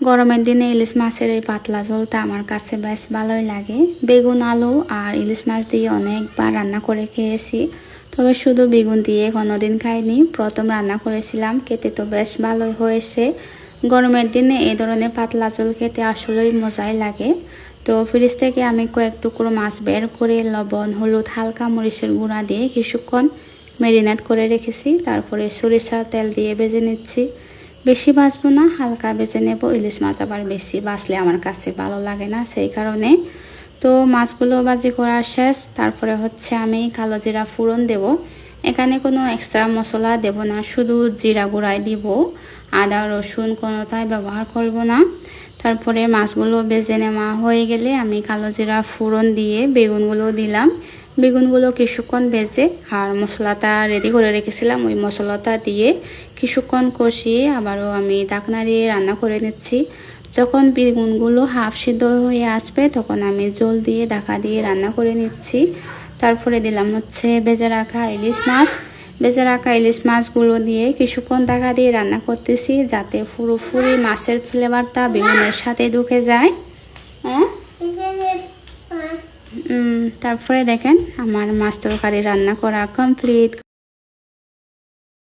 গরমের দিনে ইলিশ মাছের এই পাতলা ঝোলটা আমার কাছে বেশ ভালোই লাগে। বেগুন, আলু আর ইলিশ মাছ দিয়ে অনেকবার রান্না করে খেয়েছি, তবে শুধু বেগুন দিয়ে কোনোদিন খাইনি। প্রথম রান্না করেছিলাম, খেতে তো বেশ ভালোই হয়েছে। গরমের দিনে এই ধরনের পাতলা ঝোল খেতে আসলেই মজাই লাগে। তো ফ্রিজ থেকে আমি কয়েক টুকরো মাছ বের করে লবণ, হলুদ, হালকা মরিচের গুঁড়া দিয়ে কিছুক্ষণ ম্যারিনেট করে রেখেছি। তারপরে সরিষার তেল দিয়ে ভেজে নিচ্ছি। বেশি ভাজবো না, হালকা ভেজে নেব। ইলিশ মাছ আবার বেশি ভাজলে আমার কাছে ভালো লাগে না, সেই কারণে। তো মাছগুলো ভাজি করা শেষ। তারপরে হচ্ছে আমি কালো জিরা ফোড়ন দেব। এখানে কোনো এক্সট্রা মশলা দেব না, শুধু জিরা গুঁড়াই দিব। আদা রসুন কোনোটাই ব্যবহার করব না। তারপরে মাছগুলো ভেজে নেওয়া হয়ে গেলে আমি কালো জিরা ফোড়ন দিয়ে বেগুনগুলো দিলাম। বেগুনগুলো কিছুক্ষণ ভেজে আর মশলাটা রেডি করে রেখেছিলাম, ওই মশলাটা দিয়ে কিছুক্ষণ কষিয়ে আবারও আমি ঢাকনা দিয়ে রান্না করে নিচ্ছি। যখন বেগুনগুলো হাফ সিদ্ধ হয়ে আসবে তখন আমি জল দিয়ে ঢাকা দিয়ে রান্না করে নিচ্ছি। তারপরে দিলাম হচ্ছে ভেজে রাখা ইলিশ মাছ। ভেজে রাখা ইলিশ মাছগুলো দিয়ে কিছুক্ষণ ঢাকা দিয়ে রান্না করতেছি, যাতে পুরোপুরি মাছের ফ্লেভারটা বেগুনের সাথে ঢুকে যায়। হ্যাঁ, তারপরে দেখেন আমার মাছ তরকারি রান্না করা কমপ্লিট।